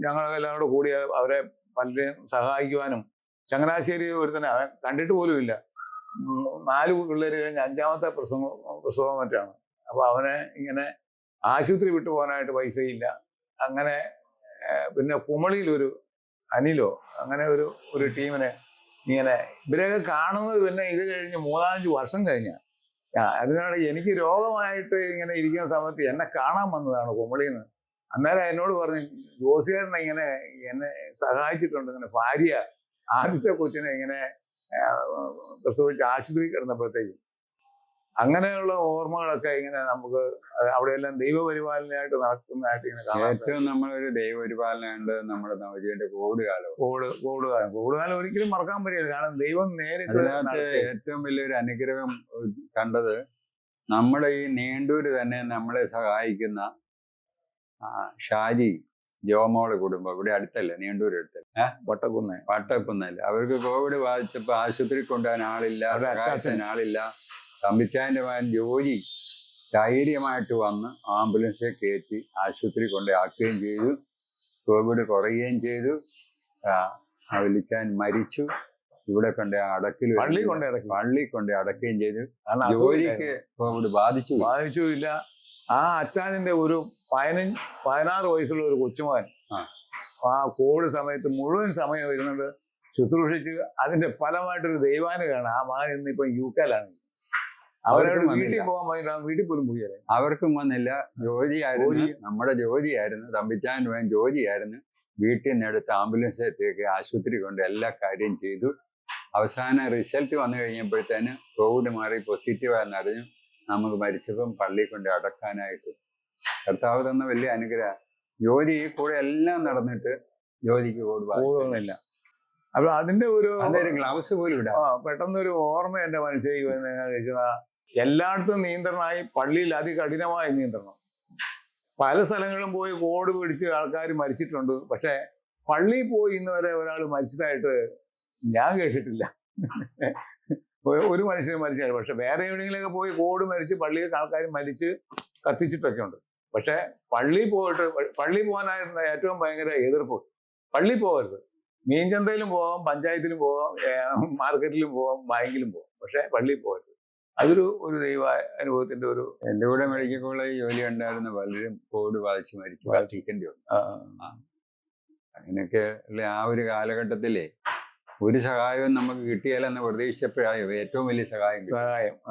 ഞങ്ങളെല്ലാം കൂടെ കൂടി അവരെ പലരെയും സഹായിക്കുവാനും, ചങ്ങനാശ്ശേരി ഒരുത്തന്നെ അവൻ കണ്ടിട്ട് പോലും ഇല്ല, 4 പിള്ളേര് കഴിഞ്ഞ് 5ാമത്തെ പ്രസവം മറ്റാണ്. അപ്പൊ അവനെ ഇങ്ങനെ ആശുപത്രി വിട്ടു പോകാനായിട്ട് പൈസയില്ല. അങ്ങനെ പിന്നെ കുമളിയിലൊരു അനിലോ അങ്ങനെ ഒരു ടീമിനെ ഇങ്ങനെ ഇവരെയൊക്കെ കാണുന്നത് പിന്നെ ഇത് കഴിഞ്ഞ് 3-5 വർഷം കഴിഞ്ഞ. അതിനാണ് എനിക്ക് രോഗമായിട്ട് ഇങ്ങനെ ഇരിക്കുന്ന സമയത്ത് എന്നെ കാണാൻ വന്നതാണ് കുമളിയിൽ നിന്ന്. അന്നേരം എന്നോട് പറഞ്ഞു, ജോസിയേട്ടനെ ഇങ്ങനെ എന്നെ സഹായിച്ചിട്ടുണ്ട്. ഇങ്ങനെ ഭാര്യ ആദ്യത്തെ കൊച്ചിനെ ഇങ്ങനെ പ്രസവിച്ച് ആശുപത്രി കിടന്നപ്പോഴത്തേക്കും. അങ്ങനെയുള്ള ഓർമ്മകളൊക്കെ ഇങ്ങനെ നമുക്ക് അവിടെയെല്ലാം ദൈവപരിപാലനയായിട്ട് നടക്കുന്നതായിട്ട് ഇങ്ങനെ കാണാം. ഏറ്റവും നമ്മളൊരു ദൈവപരിപാലനയുണ്ട് നമ്മുടെ നവജീവന്റെ കോവിഡ് കാലം ഒരിക്കലും മറക്കാൻ പറ്റില്ല. കാരണം ദൈവം നേരിട്ട് ഏറ്റവും വലിയൊരു അനുഗ്രഹം കണ്ടത് നമ്മുടെ ഈ നീണ്ടൂര് തന്നെ നമ്മളെ സഹായിക്കുന്ന ഷാജി ജോമോളെ കുടുംബം ഇവിടെ അടുത്തല്ലേ, നീണ്ടൂര് അടുത്തല്ലേ, വട്ടക്കുന്നല്ല. അവർക്ക് കോവിഡ് ബാധിച്ചപ്പോ ആശുപത്രി കൊണ്ടുപോകാൻ ആളില്ല, ആളില്ല. തമ്പിച്ചായന്റെ മകൻ ജോലി ധൈര്യമായിട്ട് വന്ന് ആംബുലൻസിൽ കയറ്റി ആശുപത്രി കൊണ്ട് ആക്കുകയും ചെയ്തു. കോവിഡ് കുറയുകയും ചെയ്തു. വലിച്ചാൻ മരിച്ചു. ഇവിടെ കൊണ്ട് പള്ളി കൊണ്ട് അടക്കുകയും ചെയ്തു. ജോലിക്ക് കോവിഡ് ബാധിച്ചുമില്ല. ആ അച്ചാനിന്റെ ഒരു 16 വയസ്സുള്ള ഒരു കൊച്ചുമകൻ ആ കോവിഡ് സമയത്ത് മുഴുവൻ സമയം വരുന്നുണ്ട് ശുശ്രൂഷിച്ച്. അതിന്റെ ഫലമായിട്ടൊരു ദൈവാനുഗ്രഹമാണ്. ആ മകൻ ഇന്നിപ്പോ UK-ലാണ്. അവരോട് വീട്ടിൽ പോകാൻ വേണ്ടി വീട്ടിൽ പോലും പോയി. അവർക്കും വന്നില്ല. ജോലിയായിരുന്നു, നമ്മുടെ ജോലിയായിരുന്നു, തമ്പിച്ചാൻ ജോലിയായിരുന്നു. വീട്ടിൽ നിന്ന് എടുത്ത് ആംബുലൻസിലേക്ക് ആശുപത്രി കൊണ്ട് എല്ലാ കാര്യം ചെയ്തു. അവസാന റിസൾട്ട് വന്നു കഴിഞ്ഞപ്പോഴത്തേന് കോവിഡ് മാറി പോസിറ്റീവായെന്ന് അറിഞ്ഞു. നമുക്ക് മരിച്ചപ്പം പള്ളിയിൽ കൊണ്ട് അടക്കാനായിട്ട് കർത്താവ് തന്ന വലിയ അനുഗ്രഹം. ജോലി കൂടെ എല്ലാം നടന്നിട്ട് ജോലിക്ക് പോകുന്നില്ല. അപ്പൊ അതിന്റെ ഒരു ഗ്ലൗസ് പോലും ഇടാം. പെട്ടെന്നൊരു ഓർമ്മ എന്റെ മനസ്സിലേക്ക് വെച്ചാൽ എല്ലായിടത്തും നിയന്ത്രണമായി, പള്ളിയിൽ അതികഠിനമായ നിയന്ത്രണം. പല സ്ഥലങ്ങളിലും പോയി കോവിഡ് പിടിച്ച് ആൾക്കാർ മരിച്ചിട്ടുണ്ട്. പക്ഷെ പള്ളിയിൽ പോയി ഇന്ന് വരെ ഒരാൾ മരിച്ചതായിട്ട് ഞാൻ കേട്ടിട്ടില്ല. ഒരു മനുഷ്യന് മരിച്ചാൽ. പക്ഷെ വേറെ എവിടെയെങ്കിലൊക്കെ പോയി കോവിഡ് മരിച്ച് പള്ളിയിൽ ആൾക്കാർ മരിച്ച് കത്തിച്ചിട്ടൊക്കെ ഉണ്ട്. പക്ഷെ പള്ളിയിൽ പോകാനായിട്ടുള്ള ഏറ്റവും ഭയങ്കര എതിർപ്പ്. പള്ളി പോകരുത്, മീൻചന്തയിലും പോകാം, പഞ്ചായത്തിലും പോകാം, മാർക്കറ്റിലും പോകാം, ബാങ്കിലും പോകാം, പക്ഷെ പള്ളിയിൽ പോകരുത്. അതൊരു ദൈവ അനുഭവത്തിന്റെ ഒരു. എന്റെ കൂടെ മെഡിക്കൽ കോളേജ് ജോലി ഉണ്ടായിരുന്ന പലരും കോവിഡ് ബാധിച്ച് മരിക്കേണ്ടി വന്നു. അങ്ങനെയൊക്കെ ഉള്ള ആ ഒരു കാലഘട്ടത്തിലേ ഒരു സഹായവും നമുക്ക് കിട്ടിയാലെന്ന് പ്രതീക്ഷിച്ചപ്പോഴായോ ഏറ്റവും വലിയ സഹായം.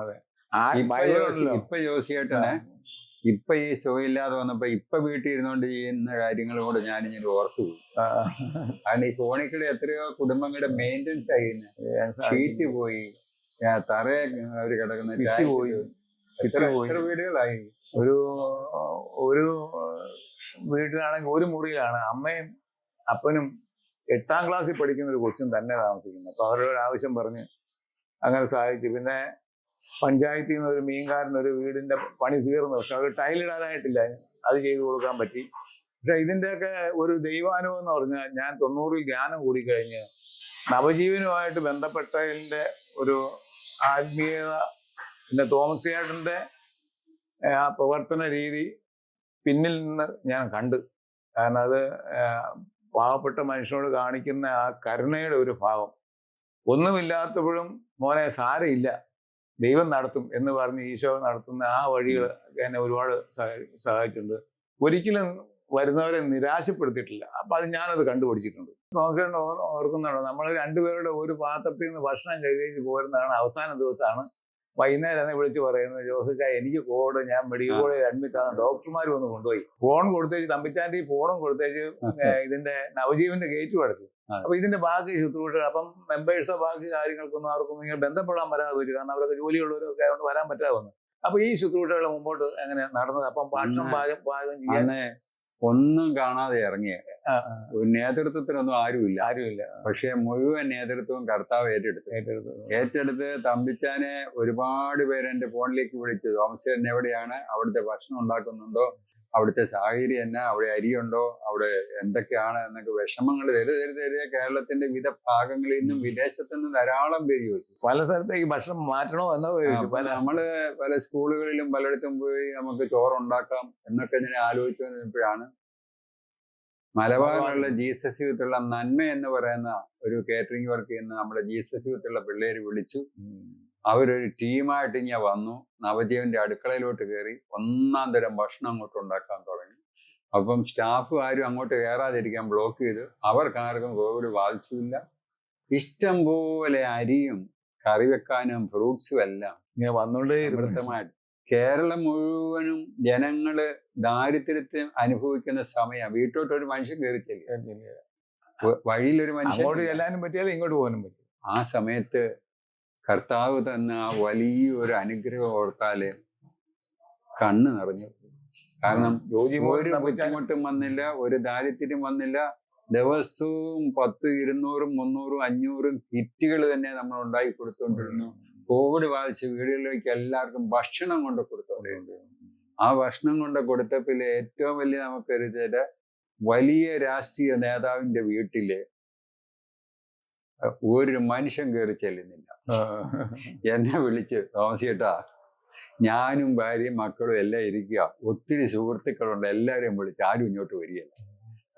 അതെ. ഇപ്പൊ ജോസിയേട്ടന് ഇപ്പൊ ഈ സുഖമില്ലാതെ വന്നപ്പോ ഇപ്പൊ വീട്ടിൽ ഇരുന്നുകൊണ്ട് ചെയ്യുന്ന കാര്യങ്ങളും കൂടെ ഞാനിങ്ങനെ ഓർത്തു പോയി. കാരണം ഈ ഫോണിക്കൂടെ എത്രയോ കുടുംബങ്ങളുടെ മെയിൻ്റെനൻസ് ആയിരുന്നു. ഷീറ്റ് പോയി, തറയെ അവര് കിടക്കുന്ന എത്ര വീടുകളായി. ഒരു വീട്ടിലാണെങ്കിൽ ഒരു മുറിയിലാണ് അമ്മയും അപ്പനും 8ാം ക്ലാസ്സിൽ പഠിക്കുന്ന ഒരു കൊച്ചും തന്നെ താമസിക്കുന്നത്. അപ്പൊ അവരുടെ ഒരു ആവശ്യം പറഞ്ഞ് അങ്ങനെ സഹായിച്ചു. പിന്നെ പഞ്ചായത്തിൽ നിന്ന് ഒരു മീൻകാരൻ ഒരു വീടിന്റെ പണി തീർന്നു, പക്ഷെ അവർ ടൈലിടാനായിട്ടില്ല. അത് ചെയ്തു കൊടുക്കാൻ പറ്റി. പക്ഷെ ഇതിൻ്റെയൊക്കെ ഒരു ദൈവാനുഭവം എന്ന് പറഞ്ഞാൽ ഞാൻ 90-ൽ ധ്യാനം കൂടിക്കഴിഞ്ഞ് നവജീവനുമായിട്ട് ബന്ധപ്പെട്ടതിൻ്റെ ഒരു ആത്മീയത, പിന്നെ തോമസ് ചേട്ടൻ്റെ ആ പ്രവർത്തന രീതി പിന്നിൽ നിന്ന് ഞാൻ കണ്ട്. കാരണം അത് പാവപ്പെട്ട മനുഷ്യനോട് കാണിക്കുന്ന ആ കരുണയുടെ ഒരു ഭാവം. ഒന്നുമില്ലാത്തപ്പോഴും മോനെ സാരമില്ല, ദൈവം നടത്തും എന്ന് പറഞ്ഞ് ഈശോ നടത്തുന്ന ആ വഴികൾ എന്നെ ഒരുപാട് സഹായിച്ചിട്ടുണ്ട്. ഒരിക്കലും വരുന്നവരെ നിരാശപ്പെടുത്തിയിട്ടില്ല. അപ്പം അത് ഞാനത് കണ്ടുപിടിച്ചിട്ടുണ്ട്. തോമസേട്ടൻ ഓർക്കുന്നുണ്ടോ, നമ്മൾ രണ്ടുപേരുടെ ഒരു പാത്രത്തിൽ നിന്ന് ഭക്ഷണം കഴിച്ച് പോരുന്നതാണ്. അവസാന ദിവസമാണ്, വൈകുന്നേരം എന്നെ വിളിച്ച് പറയുന്നത്, ജോസിക്ക എനിക്ക് കോവിഡ്, ഞാൻ മെഡിക്കൽ കോളേജിൽ അഡ്മിറ്റ് ആണ്, ഡോക്ടർമാർ വന്ന് കൊണ്ടുപോയി. ഫോൺ കൊടുത്തേച്ച്, തമ്പിച്ചാൻ്റെ ഫോണും കൊടുത്തേച്ച് ഇതിന്റെ നവജീവന്റെ ഗേറ്റും അടച്ചു. അപ്പൊ ഇതിന്റെ ബാക്കി ശുശ്രൂഷകൾ, അപ്പം മെമ്പേഴ്സോ ബാക്കി കാര്യങ്ങൾക്കൊന്നും ആർക്കും ഇങ്ങനെ ബന്ധപ്പെടാൻ വരാതെ വരും. കാരണം അവരൊക്കെ ജോലിയുള്ളവരൊക്കെ ആയതുകൊണ്ട് വരാൻ പറ്റാതെ വന്നു. അപ്പൊ ഈ ശുശ്രൂഷകൾ മുമ്പോട്ട് എങ്ങനെ നടന്നത്? അപ്പം ഭക്ഷണം പാകം ചെയ്യാൻ ഒന്നും കാണാതെ ഇറങ്ങിയ നേതൃത്വത്തിനൊന്നും ആരുമില്ല. പക്ഷെ മുഴുവൻ നേതൃത്വവും കർത്താവ് ഏറ്റെടുത്ത് തമ്പിച്ചാനെ ഒരുപാട് പേര് എന്റെ ഫോണിലേക്ക് വിളിച്ചു. തോമസേട്ടൻ എവിടെയാണ്, അവിടുത്തെ ഭക്ഷണം ഉണ്ടാക്കുന്നുണ്ടോ, അവിടുത്തെ സാഹചര്യം എന്നാ, അവിടെ അരിയുണ്ടോ, അവിടെ എന്തൊക്കെയാണ് എന്നൊക്കെ വിഷമങ്ങൾ തരുതരുതരുതേ കേരളത്തിന്റെ വിവിധ ഭാഗങ്ങളിൽ നിന്നും വിദേശത്തു നിന്നും ധാരാളം പേര് ചോദിച്ചു. പല സ്ഥലത്തേക്ക് ഭക്ഷണം മാറ്റണോ എന്നോ. നമ്മള് പല സ്കൂളുകളിലും പലയിടത്തും പോയി നമുക്ക് ചോറുണ്ടാക്കാം എന്നൊക്കെ ഞാൻ ആലോചിച്ചു വന്നപ്പോഴാണ് മലബാറിലുള്ള ജീസസ് യൂത്തുള്ള നന്മ എന്ന് പറയുന്ന ഒരു കേറ്ററിംഗ് വർക്ക് ചെയ്യുന്ന നമ്മുടെ ജീസസ് യൂത്തുള്ള പിള്ളേര് വിളിച്ചു. അവരൊരു ടീമായിട്ട് ഇങ്ങനെ വന്നു. നവജീവന്റെ അടുക്കളയിലോട്ട് കയറി ഒന്നാം തരം ഭക്ഷണം അങ്ങോട്ട് ഉണ്ടാക്കാൻ തുടങ്ങി. അപ്പം സ്റ്റാഫ് ആരും അങ്ങോട്ട് കയറാതിരിക്കാൻ ബ്ലോക്ക് ചെയ്തു. അവർക്കാർക്കും കോവിഡ് ബാധിച്ചില്ല. ഇഷ്ടം പോലെ അരിയും കറി വെക്കാനും ഫ്രൂട്ട്സും എല്ലാം വന്നുകൊണ്ടേമായിട്ട് കേരളം മുഴുവനും ജനങ്ങള് ദാരിദ്ര്യത്തെ അനുഭവിക്കുന്ന സമയം. വീട്ടോട്ട് ഒരു മനുഷ്യൻ കയറി ചെല്ലുക, വഴിയിലൊരു മനുഷ്യൻ ചെല്ലാനും പറ്റിയാലും ഇങ്ങോട്ട് പോകാനും പറ്റും. ആ സമയത്ത് കർത്താവ് തന്ന ആ വലിയൊരു അനുഗ്രഹം ഓർത്താല് കണ്ണ് നിറഞ്ഞു. കാരണം ഒരു ബുദ്ധിമുട്ടും വന്നില്ല, ഒരു ദാരിദ്ര്യം വന്നില്ല. ദിവസവും 10, 200, 300, 500 കിറ്റുകൾ തന്നെ നമ്മൾ ഉണ്ടാക്കി കൊടുത്തുകൊണ്ടിരുന്നു. കോവിഡ് ബാധിച്ച വീടുകളിലേക്ക് എല്ലാവർക്കും ഭക്ഷണം കൊണ്ട് കൊടുത്തുകൊണ്ടിരുന്നു. ആ ഭക്ഷണം കൊണ്ട് കൊടുത്തപ്പോൾ ഏറ്റവും വലിയ നമുക്കൊരു വലിയ രാഷ്ട്രീയ നേതാവിന്റെ വീട്ടില് ഒരു മനുഷ്യൻ കയറി ചെല്ലുന്നില്ല. എന്നെ വിളിച്ച്, തോമസേട്ടാ ഞാനും ഭാര്യയും മക്കളും എല്ലാം ഇരിക്കുക, ഒത്തിരി സുഹൃത്തുക്കളുണ്ട്, എല്ലാവരെയും വിളിച്ച് ആരും ഇങ്ങോട്ട് വരികയില്ല.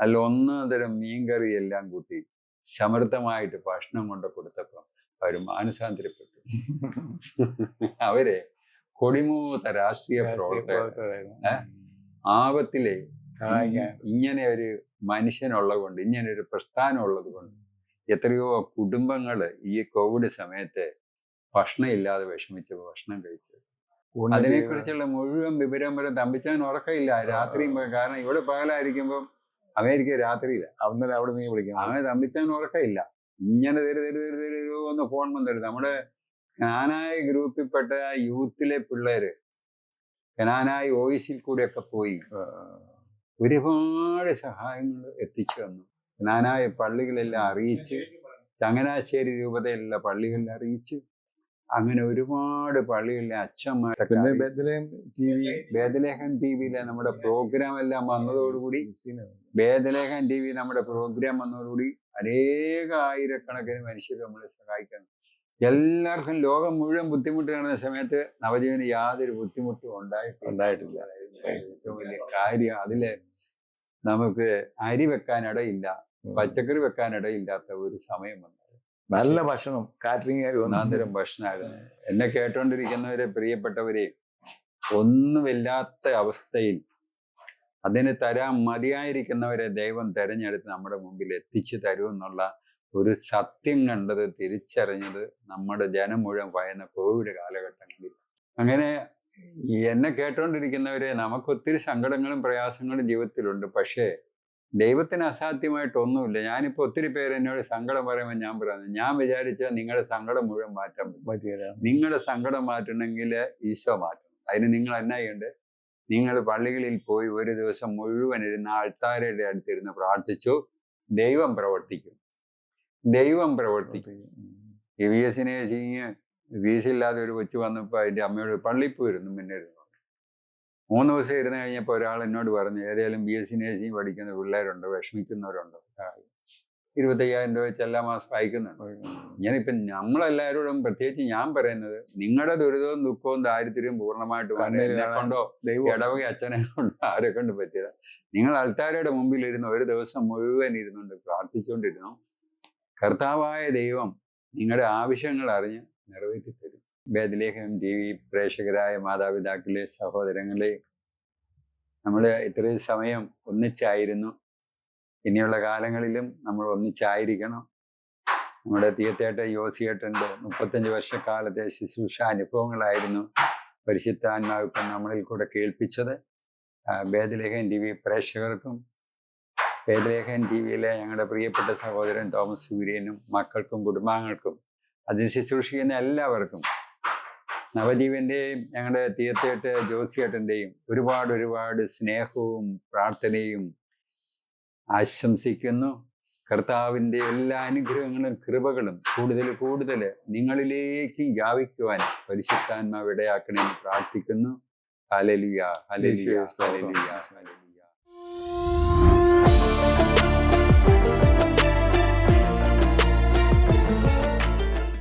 അല്ല, ഒന്നാം തരം മീൻകറി എല്ലാം കൂട്ടി സമൃദ്ധമായിട്ട് ഭക്ഷണം കൊണ്ട് കൊടുത്തപ്പോൾ അവർ മാനസാന്തരപ്പെട്ടു. അവരെ കൊടിമൂത്ത രാഷ്ട്രീയ പ്രവർത്തകരായിരുന്നു. ആപത്തിലെ ഇങ്ങനെ ഒരു മനുഷ്യനുള്ളത് കൊണ്ട്, ഇങ്ങനെ ഒരു പ്രസ്ഥാനം ഉള്ളത് കൊണ്ട് എത്രയോ കുടുംബങ്ങൾ ഈ കോവിഡ് സമയത്ത് ഭക്ഷണം ഇല്ലാതെ വിഷമിച്ചപ്പോൾ ഭക്ഷണം കഴിച്ചത്. അതിനെക്കുറിച്ചുള്ള മുഴുവൻ വിവരം വരെ തമ്പിച്ചാൻ ഉറക്കമില്ല രാത്രിയും. കാരണം ഇവിടെ പകലായിരിക്കുമ്പം അമേരിക്ക രാത്രിയില്ല. അവിടെ നീ വിളിക്കണം. അങ്ങനെ തമ്പിച്ചാൻ ഉറക്കമില്ല. ഇങ്ങനെ ഒന്ന് ഫോൺ വന്നിരുന്നു. നമ്മുടെ കനാനായ ഗ്രൂപ്പിൽപ്പെട്ട യൂത്തിലെ പിള്ളേര് കനാനായ ഓയിസിൽ കൂടെയൊക്കെ പോയി ഒരുപാട് സഹായങ്ങൾ എത്തിച്ചു തന്നു. കനാനായ പള്ളികളെല്ലാം അറിയിച്ച്, ചങ്ങനാശ്ശേരി രൂപതയിലുള്ള പള്ളികളിൽ അറിയിച്ച്, അങ്ങനെ ഒരുപാട് പള്ളികളിലെ അച്ഛന്മാരൊക്കെ. ബേദലേഖൻ ടിവിയിലെ നമ്മുടെ പ്രോഗ്രാം എല്ലാം വന്നതോടുകൂടി, ബേദലേഖൻ ടി വി നമ്മുടെ പ്രോഗ്രാം വന്നതോടുകൂടി ആയിരക്കണക്കിന് മനുഷ്യർ നമ്മളെ സഹായിക്കണം. എല്ലാവർക്കും ലോകം മുഴുവൻ ബുദ്ധിമുട്ട് കാണുന്ന സമയത്ത് നവജീവന് യാതൊരു ബുദ്ധിമുട്ടും ഉണ്ടായിട്ടില്ല. ഏറ്റവും വലിയ കാര്യം അതില് നമുക്ക് അരി വെക്കാനിടയില്ല, പച്ചക്കറി വെക്കാനിടയില്ലാത്ത ഒരു സമയം വന്നത്. നല്ല ഭക്ഷണം, കാറ്ററിംഗ് ഒന്നാന്തരം ഭക്ഷണമായിരുന്നു. എന്നെ കേട്ടോണ്ടിരിക്കുന്നവരെ, പ്രിയപ്പെട്ടവരെ, ഒന്നുമില്ലാത്ത അവസ്ഥയിൽ അതിന് തരാൻ മതിയായിരിക്കുന്നവരെ ദൈവം തെരഞ്ഞെടുത്ത് നമ്മുടെ മുമ്പിൽ എത്തിച്ചു തരുമെന്നുള്ള ഒരു സത്യം കണ്ടത്, തിരിച്ചറിഞ്ഞത് നമ്മുടെ ജനം മുഴുവൻ ഭയന്ന കോവിഡ് കാലഘട്ടങ്ങളിൽ. അങ്ങനെ എന്നെ കേട്ടോണ്ടിരിക്കുന്നവരെ, നമുക്കൊത്തിരി സങ്കടങ്ങളും പ്രയാസങ്ങളും ജീവിതത്തിലുണ്ട്. പക്ഷേ ദൈവത്തിന് അസാധ്യമായിട്ടൊന്നുമില്ല. ഞാനിപ്പോൾ ഒത്തിരി പേര് എന്നോട് സങ്കടം പറയുമ്പോൾ ഞാൻ പറയുന്നത്, ഞാൻ വിചാരിച്ചാൽ നിങ്ങളുടെ സങ്കടം മുഴുവൻ മാറ്റാൻ പറ്റും. നിങ്ങളുടെ സങ്കടം മാറ്റണമെങ്കിൽ ഈശോ മാറ്റണം. അതിന് നിങ്ങൾ എന്നാ ചെയ്യണ്ടേ? നിങ്ങൾ പള്ളികളിൽ പോയി ഒരു ദിവസം മുഴുവൻ ഇരുന്ന് ആൾത്താരയുടെ അടുത്തിരുന്ന് പ്രാർത്ഥിച്ചു. ദൈവം പ്രവർത്തിക്കും. EVS-നെ ഫീസില്ലാതെ ഒരു കൊച്ചു വന്നപ്പോൾ അതിൻ്റെ അമ്മയോട് പള്ളിയിൽ പോയിരുന്നു മുന്നേ 3 ദിവസം ഇരുന്ന് കഴിഞ്ഞപ്പോൾ ഒരാൾ എന്നോട് പറഞ്ഞു, ഏതായാലും BSc നേഴ്സിംഗ് പഠിക്കുന്ന പിള്ളേരുണ്ട്, വിഷമിക്കുന്നവരുണ്ട്, 25,000 രൂപ വെച്ച് എല്ലാ മാസം അയക്കുന്നുണ്ട്. ഞാനിപ്പം നമ്മളെല്ലാവരോടും പ്രത്യേകിച്ച് ഞാൻ പറയുന്നത്, നിങ്ങളുടെ ദുരിതവും ദുഃഖവും ദാരിദ്ര്യവും പൂർണ്ണമായിട്ട് എന്നെ കൊണ്ടോ ഇടവക അച്ഛനെ കൊണ്ടോ ആരെ കൊണ്ട് പറ്റിയത്. നിങ്ങൾ അൾത്താരയുടെ മുമ്പിൽ ഇരുന്ന് ഒരു ദിവസം മുഴുവൻ ഇരുന്നുകൊണ്ട് പ്രാർത്ഥിച്ചുകൊണ്ടിരുന്നു, കർത്താവായ ദൈവം നിങ്ങളുടെ ആവശ്യങ്ങൾ അറിഞ്ഞ് നിറവേറ്റി തരും. ബേത്ലഹേം TV പ്രേക്ഷകരായ മാതാപിതാക്കളെ, സഹോദരങ്ങളെ, നമ്മൾ ഇത്രയും സമയം ഒന്നിച്ചായിരുന്നു. ഇനിയുള്ള കാലങ്ങളിലും നമ്മൾ ഒന്നിച്ചായിരിക്കണം. നമ്മുടെ തീയത്തേട്ട യോസിയേട്ടൻ്റെ 35 വർഷക്കാലത്തെ ശുശ്രൂഷ അനുഭവങ്ങളായിരുന്നു പരിശുദ്ധാത്മാവ് ഇപ്പം നമ്മളിൽ കൂടെ കേൾപ്പിച്ചത്. ബേത്ലഹേം TV പ്രേക്ഷകർക്കും ബേത്ലഹേം TVയിലെ ഞങ്ങളുടെ പ്രിയപ്പെട്ട സഹോദരൻ തോമസ് കുര്യനും മക്കൾക്കും കുടുംബാംഗങ്ങൾക്കും അതിൽ ശുശ്രൂഷിക്കുന്ന എല്ലാവർക്കും നവജീവന്റെയും ഞങ്ങളുടെ തീയത്തേട്ട് ജോസിയേട്ടൻ്റെയും ഒരുപാട് സ്നേഹവും പ്രാർത്ഥനയും ആശംസിക്കുന്നു. കർത്താവിൻ്റെ എല്ലാ അനുഗ്രഹങ്ങളും കൃപകളും കൂടുതൽ നിങ്ങളിലേക്ക് വ്യാപിക്കുവാൻ പരിശുദ്ധാത്മാവ് ഇടയാക്കണമെന്ന് പ്രാർത്ഥിക്കുന്നു. Hallelujah, hallelujah, hallelujah, hallelujah.